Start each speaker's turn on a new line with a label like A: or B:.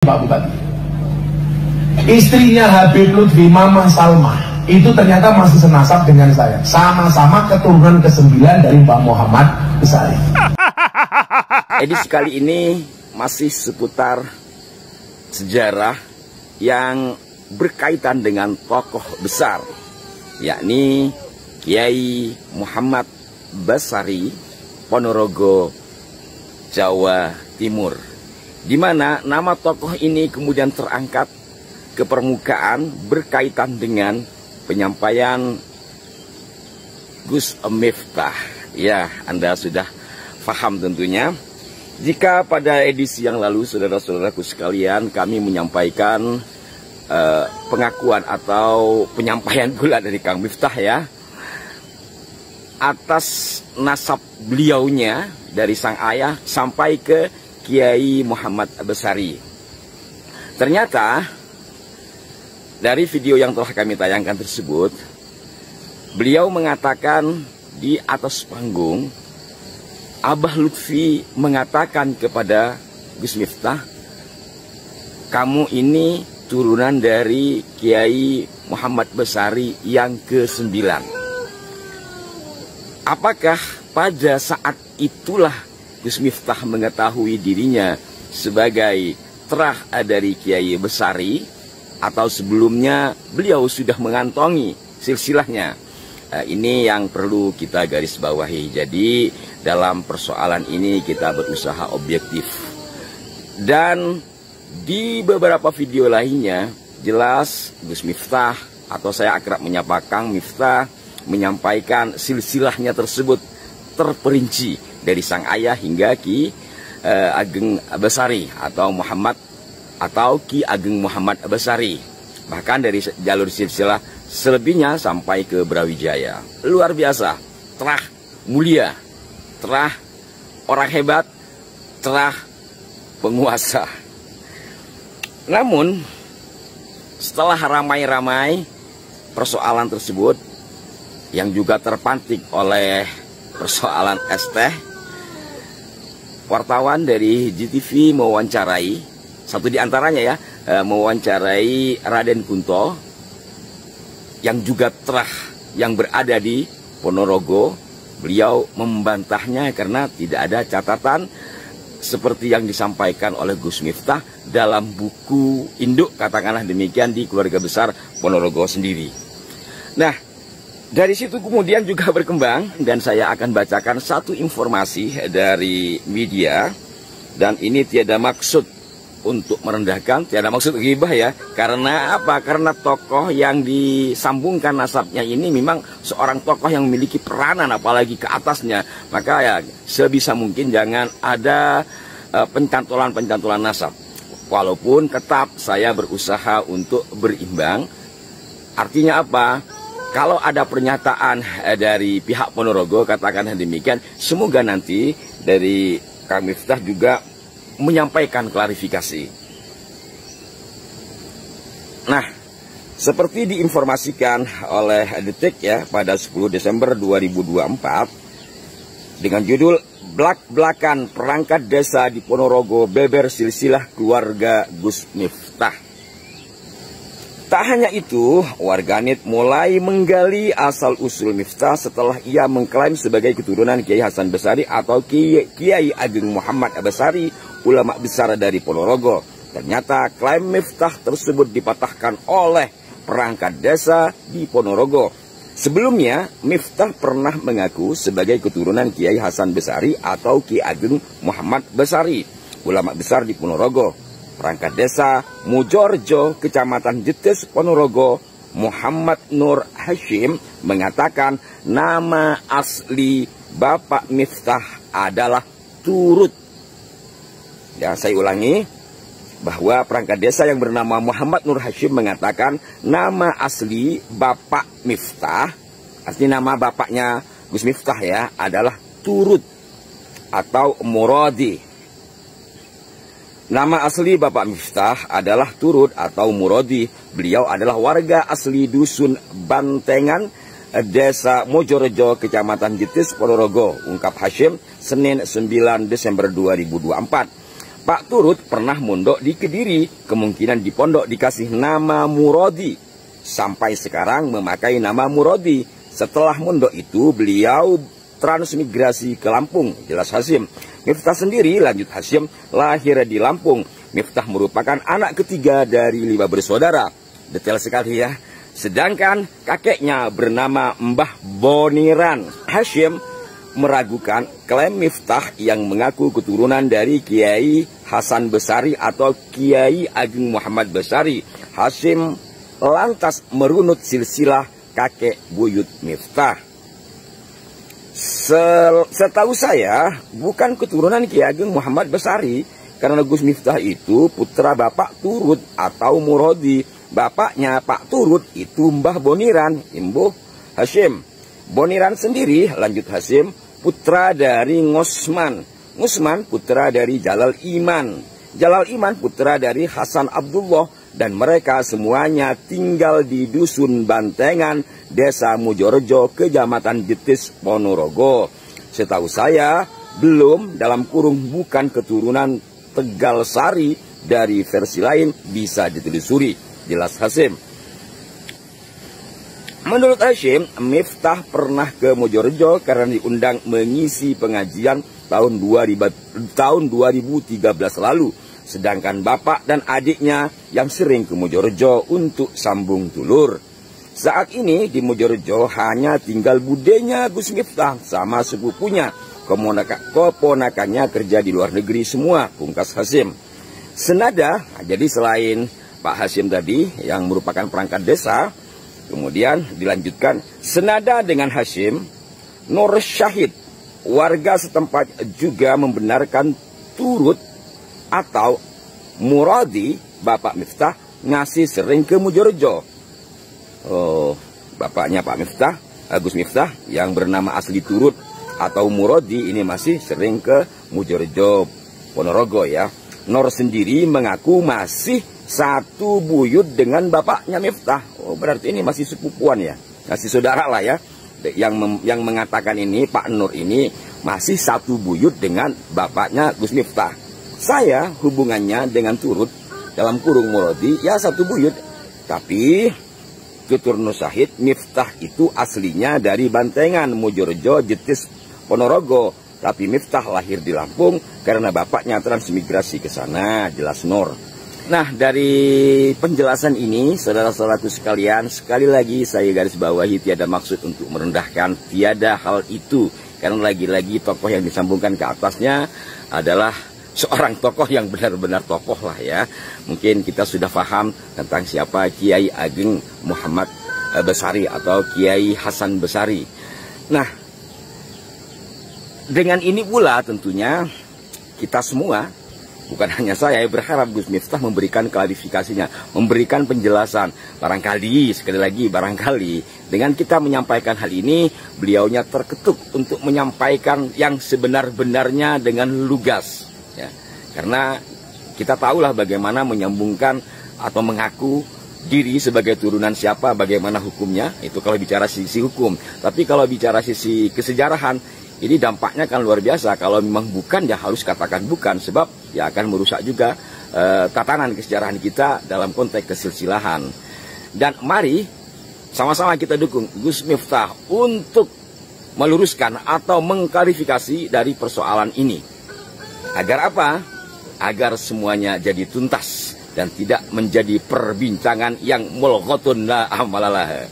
A: Pak Bupati. Istrinya Habib Lutfi, Mama Salma, itu ternyata masih senasab dengan saya. Sama-sama keturunan ke-9 dari Pak Muhammad Besari.
B: Edisi kali ini masih seputar sejarah yang berkaitan dengan tokoh besar, yakni Kiai Muhammad Besari, Ponorogo, Jawa Timur, di mana nama tokoh ini kemudian terangkat ke permukaan berkaitan dengan penyampaian Gus Miftah. Ya, Anda sudah paham tentunya. Jika pada edisi yang lalu, saudara-saudaraku sekalian, kami menyampaikan pengakuan atau penyampaian pula dari Kang Miftah ya, atas nasab beliaunya dari sang ayah sampai ke Kiai Muhammad Besari. Ternyata dari video yang telah kami tayangkan tersebut, beliau mengatakan di atas panggung, Abah Lutfi mengatakan kepada Gus Miftah, kamu ini turunan dari Kiai Muhammad Besari yang ke-9. Apakah pada saat itulah Gus Miftah mengetahui dirinya sebagai terah dari Kiai Besari, atau sebelumnya beliau sudah mengantongi silsilahnya? Ini yang perlu kita garis bawahi. Jadi dalam persoalan ini kita berusaha objektif. Dan di beberapa video lainnya jelas Gus Miftah, atau saya akrab menyapa Kang Miftah, menyampaikan silsilahnya tersebut terperinci dari sang ayah hingga Ki Ageng Besari atau Muhammad atau Ki Ageng Muhammad Besari. Bahkan dari jalur silsilah selebihnya sampai ke Brawijaya. Luar biasa, terah mulia, terah orang hebat, terah penguasa. Namun setelah ramai-ramai persoalan tersebut yang juga terpantik oleh persoalan ST, wartawan dari GTV mewawancarai, satu di antaranya ya, mewawancarai Raden Kunto yang juga terah yang berada di Ponorogo. Beliau membantahnya karena tidak ada catatan seperti yang disampaikan oleh Gus Miftah dalam buku induk, katakanlah demikian, di keluarga besar Ponorogo sendiri. Nah, dari situ kemudian juga berkembang, dan saya akan bacakan satu informasi dari media, dan ini tiada maksud untuk merendahkan, tiada maksud ghibah ya. Karena apa? Karena tokoh yang disambungkan nasabnya ini memang seorang tokoh yang memiliki peranan, apalagi ke atasnya. Maka ya sebisa mungkin jangan ada pencantolan-pencantolan nasab. Walaupun tetap saya berusaha untuk berimbang. Artinya apa? Kalau ada pernyataan dari pihak Ponorogo, katakan demikian, semoga nanti dari Kang Miftah juga menyampaikan klarifikasi. Nah, seperti diinformasikan oleh Detik ya pada 10 Desember 2024 dengan judul Blak-blakan perangkat desa di Ponorogo beber silsilah keluarga Gus Miftah. Tak hanya itu, warganet mulai menggali asal-usul Miftah setelah ia mengklaim sebagai keturunan Kiai Hasan Besari atau Kiai Ageng Muhammad Besari, ulama besar dari Ponorogo. Ternyata klaim Miftah tersebut dipatahkan oleh perangkat desa di Ponorogo. Sebelumnya, Miftah pernah mengaku sebagai keturunan Kiai Hasan Besari atau Kiai Ageng Muhammad Besari, ulama besar di Ponorogo. Perangkat desa Mujorjo, Kecamatan Jetis, Ponorogo, Muhammad Nur Hashim mengatakan nama asli Bapak Miftah adalah Turut. Ya, saya ulangi, bahwa perangkat desa yang bernama Muhammad Nur Hashim mengatakan nama asli Bapak Miftah, artinya nama bapaknya Gus Miftah ya, adalah Turut atau Muradi. Nama asli Bapak Miftah adalah Turut atau Muradi. Beliau adalah warga asli Dusun Bantengan, Desa Mojorejo, Kecamatan Jetis, Ponorogo, ungkap Hashim, Senin 9 Desember 2024. Pak Turut pernah mondok di Kediri, kemungkinan di pondok dikasih nama Murodi. Sampai sekarang memakai nama Murodi. Setelah mondok itu beliau transmigrasi ke Lampung, jelas Hasyim. Miftah sendiri, lanjut Hasyim, lahir di Lampung. Miftah merupakan anak ketiga dari 5 bersaudara. Detail sekali ya. Sedangkan kakeknya bernama Mbah Boniran. Hasyim meragukan klaim Miftah yang mengaku keturunan dari Kiai Hasan Besari atau Kiai Ageng Muhammad Besari. Hasyim lantas merunut silsilah kakek buyut Miftah. Setahu saya bukan keturunan Kiai Ageng Muhammad Besari, karena Gus Miftah itu putra Bapak Turut atau Murodi. Bapaknya Pak Turut itu Mbah Boniran, Imbuh Hasyim. Boniran sendiri, lanjut Hasyim, putra dari Ngosman. Ngosman putra dari Jalal Iman. Jalal Iman putra dari Hasan Abdullah. Dan mereka semuanya tinggal di Dusun Bantengan, Desa Mujorejo, Kecamatan Jetis, Ponorogo. Setahu saya, belum dalam kurung bukan keturunan Tegal Sari. Dari versi lain bisa ditelusuri, jelas Hasyim. Menurut Hasyim, Miftah pernah ke Mujorejo karena diundang mengisi pengajian tahun 2013 lalu. Sedangkan bapak dan adiknya yang sering ke Mujorejo untuk sambung dulur. Saat ini di Mujorejo hanya tinggal budenya Gus Miftah sama sepupunya. Keponakannya kerja di luar negeri semua, pungkas Hasyim. Senada, jadi selain Pak Hasyim tadi yang merupakan perangkat desa, kemudian dilanjutkan, senada dengan Hasyim, Nur Syahid, warga setempat juga membenarkan Turut atau Muradi, Bapak Miftah, ngasih sering ke Mujorejo. Oh, bapaknya Pak Miftah, Gus Miftah, yang bernama asli Turut atau Muradi, ini masih sering ke Mujorejo, Ponorogo ya. Nur sendiri mengaku masih satu buyut dengan bapaknya Miftah. Oh, berarti ini masih sepupuan ya, masih saudara lah ya. Yang mengatakan ini, Pak Nur ini masih satu buyut dengan bapaknya Gus Miftah. Saya hubungannya dengan Turut dalam kurung Muradi ya satu buyut. Tapi tutur Nur Syahid, Miftah itu aslinya dari Bantengan, Mujorejo, Jetis, Ponorogo. Tapi Miftah lahir di Lampung karena bapaknya transmigrasi ke sana, jelas Nur. Nah, dari penjelasan ini, saudara-saudaraku sekalian, sekali lagi saya garis bawahi tiada maksud untuk merendahkan, tiada hal itu. Karena lagi-lagi tokoh yang disambungkan ke atasnya adalah seorang tokoh yang benar-benar tokoh lah ya. Mungkin kita sudah paham tentang siapa Kiai Ageng Muhammad Besari atau Kiai Hasan Besari. Nah, dengan ini pula tentunya kita semua, bukan hanya saya, berharap Gus Miftah memberikan klarifikasinya, memberikan penjelasan. Barangkali, sekali lagi, barangkali dengan kita menyampaikan hal ini, beliaunya terketuk untuk menyampaikan yang sebenar-benarnya dengan lugas. Ya. Karena kita tahulah bagaimana menyambungkan atau mengaku diri sebagai turunan siapa, bagaimana hukumnya, itu kalau bicara sisi hukum. Tapi kalau bicara sisi kesejarahan, ini dampaknya kan luar biasa. Kalau memang bukan, ya harus katakan bukan. Sebab ya akan merusak juga tatanan kesejarahan kita dalam konteks kesilsilahan. Dan mari sama-sama kita dukung Gus Miftah untuk meluruskan atau mengklarifikasi dari persoalan ini. Agar apa? Agar semuanya jadi tuntas dan tidak menjadi perbincangan yang mulghotun la amalalah.